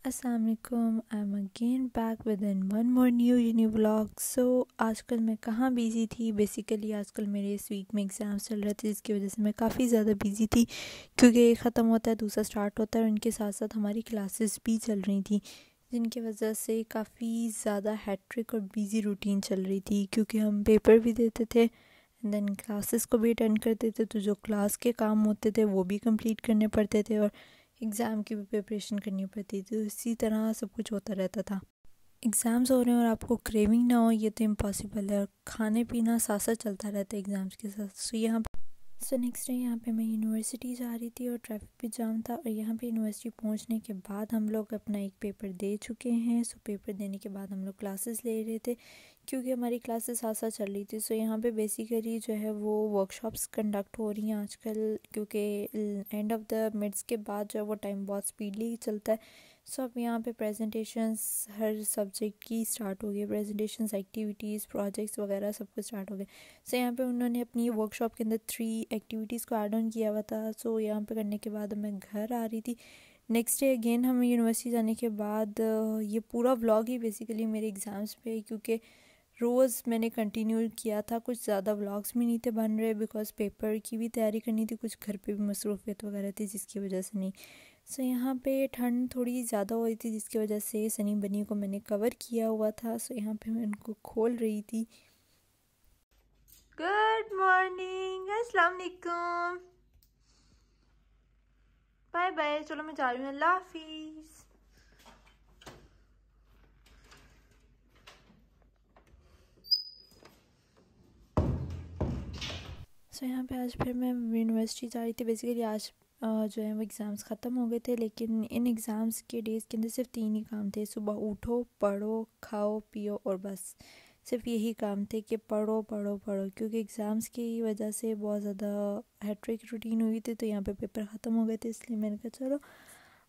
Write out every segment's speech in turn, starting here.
अस्सलाम वालेकुम। I am again back with in one more new vlog. So आजकल मैं कहाँ बिज़ी थी। बेसिकली आजकल मेरे इस वीक में एग्ज़ाम्स चल रहे थे, जिसकी वजह से मैं काफ़ी ज़्यादा बिज़ी थी, क्योंकि एक ख़त्म होता है दूसरा स्टार्ट होता है और उनके साथ साथ हमारी क्लासेस भी चल रही थी, जिनकी वजह से काफ़ी ज़्यादा हैट्रिक और बिज़ी रूटीन चल रही थी। क्योंकि हम पेपर भी देते थे एंड देन क्लासेस को भी अटेंड करते थे, तो जो क्लास के काम होते थे वो भी कंप्लीट करने पड़ते थे और एग्ज़ाम की भी प्रिपरेशन करनी पड़ती थी। तो इसी तरह सब कुछ होता रहता था। एग्ज़ाम्स हो रहे हैं और आपको क्रेविंग ना हो, ये तो इम्पॉसिबल है। और खाने पीना साथ साथ चलता रहता है एग्ज़ाम्स के साथ। सो नेक्स्ट डे यहाँ पे मैं यूनिवर्सिटी जा रही थी और ट्रैफिक भी जाम था। और यहाँ पे यूनिवर्सिटी पहुँचने के बाद हम लोग अपना एक पेपर दे चुके हैं। सो पेपर देने के बाद हम लोग क्लासेस ले रहे थे, क्योंकि हमारी क्लासेस साथ साथ चल रही थी। सो यहाँ पे बेसिकली जो है वो वर्कशॉप्स कंडक्ट हो रही हैं आजकल, क्योंकि एंड ऑफ द मिड्स के बाद जो है वो टाइम बहुत स्पीडली चलता है। सो अब यहाँ पे प्रेजेंटेशंस हर सब्जेक्ट की स्टार्ट हो गई। प्रेजेंटेशंस, एक्टिविटीज़, प्रोजेक्ट्स वगैरह सब कुछ स्टार्ट हो गए। सो यहाँ पे उन्होंने अपनी वर्कशॉप के अंदर 3 एक्टिविटीज़ को ऐड ऑन किया हुआ था। सो यहाँ पे करने के बाद मैं घर आ रही थी। नेक्स्ट डे अगेन हम यूनिवर्सिटी जाने के बाद ये पूरा व्लॉग ही बेसिकली मेरे एग्ज़ाम्स पे है, क्योंकि रोज़ मैंने कंटिन्यू किया था। कुछ ज़्यादा व्लॉग्स भी नहीं थे बन रहे, बिकॉज पेपर की भी तैयारी करनी थी, कुछ घर पे भी मसरूफियत वगैरह थी, जिसकी वजह से नहीं। सो यहाँ पे ठंड थोड़ी ज़्यादा हो रही थी, जिसकी वजह से सनी बनी को मैंने कवर किया हुआ था। सो यहाँ पे मैं उनको खोल रही थी। गुड मॉर्निंग, अस्सलाम वालेकुम, बाय बाय। चलो मैं जा रही हूँ, अल्लाह हाफिज़। सो यहाँ पे आज फिर मैं यूनिवर्सिटी जा रही थी। बेसिकली आज जो है वो एग्ज़ाम्स ख़त्म हो गए थे, लेकिन इन एग्ज़ाम्स के डेज़ के अंदर सिर्फ 3 ही काम थे। सुबह उठो, पढ़ो, खाओ पियो और बस सिर्फ यही काम थे कि पढ़ो पढ़ो पढ़ो। क्योंकि एग्ज़ाम्स की वजह से बहुत ज़्यादा हैट्रिक रूटीन हुई थी, तो यहाँ पे पेपर ख़त्म हो गए थे, इसलिए मैंने कहा चलो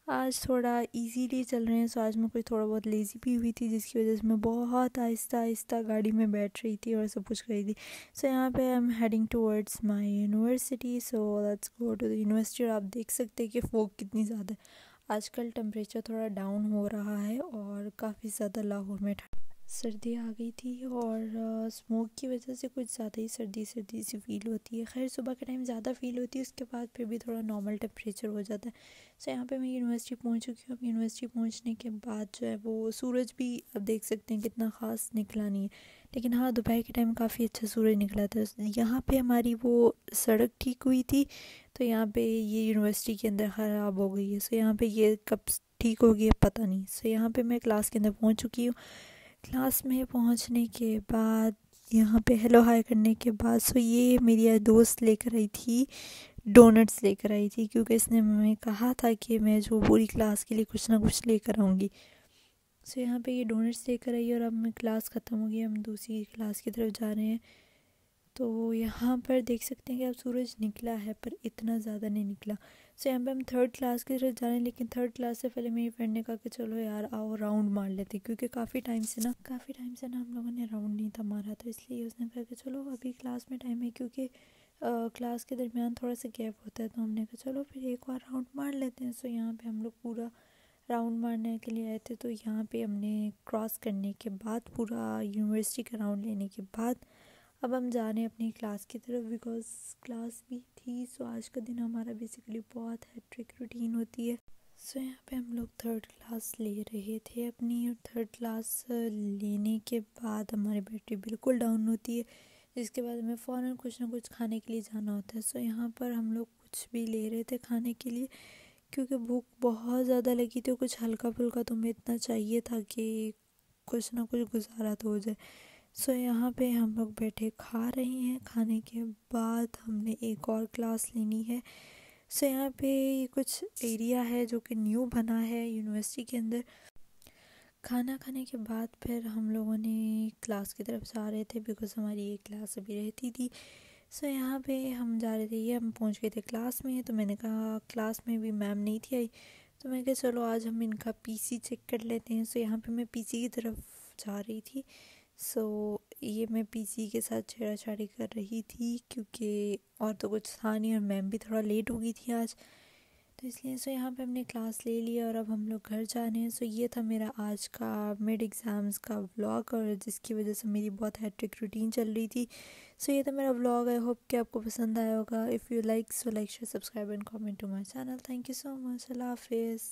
आज थोड़ा इजीली चल रहे हैं। सो आज मैं कोई थोड़ा बहुत लेज़ी भी हुई थी, जिसकी वजह से मैं बहुत आहिस्ता आहिस्ता गाड़ी में बैठ रही थी और सब कुछ कर रही थी। सो यहाँ पे I am heading towards my university. So let's go to the university. और आप देख सकते हैं कि फोग कितनी ज़्यादा है। आजकल टेम्परेचर थोड़ा डाउन हो रहा है और काफ़ी ज़्यादा लाहौर में सर्दी आ गई थी और स्मोक की वजह से कुछ ज़्यादा ही सर्दी सर्दी सी फील होती है। खैर सुबह के टाइम ज़्यादा फील होती है, उसके बाद फिर भी थोड़ा नॉर्मल टेम्परेचर हो जाता है। सो यहाँ पे मैं यूनिवर्सिटी पहुँच चुकी हूँ। अब यूनिवर्सिटी पहुँचने के बाद जो है वो सूरज भी अब देख सकते हैं कितना ख़ास निकला नहीं है, लेकिन हाँ दोपहर के टाइम काफ़ी अच्छा सूरज निकला था। यहाँ पे हमारी वो सड़क ठीक हुई थी, तो यहाँ पे ये यूनिवर्सिटी के अंदर ख़राब हो गई है। सो यहाँ पे ये कब ठीक हो गई है पता नहीं। सो यहाँ पे मैं क्लास के अंदर पहुँच चुकी हूँ। क्लास में पहुंचने के बाद यहाँ पे हेलो हाय करने के बाद सो ये मेरी दोस्त लेकर आई थी, डोनट्स लेकर आई थी, क्योंकि इसने हमें कहा था कि मैं जो पूरी क्लास के लिए कुछ ना कुछ लेकर आऊँगी। सो यहाँ पे ये डोनट्स लेकर आई और अब मैं क्लास ख़त्म हो गई, हम दूसरी क्लास की तरफ जा रहे हैं। तो यहाँ पर देख सकते हैं कि अब सूरज निकला है, पर इतना ज़्यादा नहीं निकला। सो यहाँ पे हम थर्ड क्लास की तरफ जा रहे हैं, लेकिन थर्ड क्लास से पहले मेरी फ्रेंड ने कहा कि चलो यार आओ राउंड मार लेते, क्योंकि काफ़ी टाइम से ना हम लोगों ने राउंड नहीं था मारा, तो इसलिए उसने कहा कि चलो अभी क्लास में टाइम है, क्योंकि क्लास के दरमियान थोड़ा सा गैप होता है, तो हमने कहा चलो फिर एक और राउंड मार लेते हैं। सो यहाँ पर हम लोग पूरा राउंड मारने के लिए आए थे। तो यहाँ पे हमने क्रॉस करने के बाद पूरा यूनिवर्सिटी का राउंड लेने के बाद अब हम जा रहे हैं अपनी क्लास की तरफ, बिकॉज क्लास भी थी। सो आज का दिन हमारा बेसिकली बहुत हैट्रिक रूटीन होती है। सो यहाँ पे हम लोग थर्ड क्लास ले रहे थे अपनी, और थर्ड क्लास लेने के बाद हमारी बैटरी बिल्कुल डाउन होती है, जिसके बाद हमें फ़ौरन कुछ ना कुछ खाने के लिए जाना होता है। सो यहाँ पर हम लोग कुछ भी ले रहे थे खाने के लिए, क्योंकि भूख बहुत ज़्यादा लगी थी। कुछ हल्का फुल्का तो हमें इतना चाहिए था कि कुछ ना कुछ गुजारा तो हो जाए। सो यहाँ पे हम लोग बैठे खा रहे हैं। खाने के बाद हमने एक और क्लास लेनी है। सो यहाँ पे कुछ एरिया है जो कि न्यू बना है यूनिवर्सिटी के अंदर। खाना खाने के बाद फिर हम लोगों ने क्लास की तरफ जा रहे थे, बिकॉज हमारी एक क्लास अभी रहती थी। सो यहाँ पे हम जा रहे थे, ये हम पहुँच गए थे क्लास में। तो मैंने कहा क्लास में भी मैम नहीं थी आई, तो मैं कहा चलो आज हम इनका पीसी चेक कर लेते हैं। सो यहाँ पे मैं पीसी की तरफ जा रही थी। सो ये मैं पीसी के साथ छेड़ाछाड़ी कर रही थी, क्योंकि और तो कुछ था नहीं और मैम भी थोड़ा लेट हो गई थी आज। तो इसलिए सो यहाँ पे हमने क्लास ले ली और अब हम लोग घर जा रहे हैं। सो ये था मेरा आज का मिड एग्ज़ाम्स का व्लॉग, और जिसकी वजह से मेरी बहुत हैट्रिक रूटीन चल रही थी। सो ये था मेरा व्लॉग। आई होप कि आपको पसंद आया होगा। If you like, so like, share, subscribe and comment to my channel. Thank you so much. अल्लाह हाफिज़।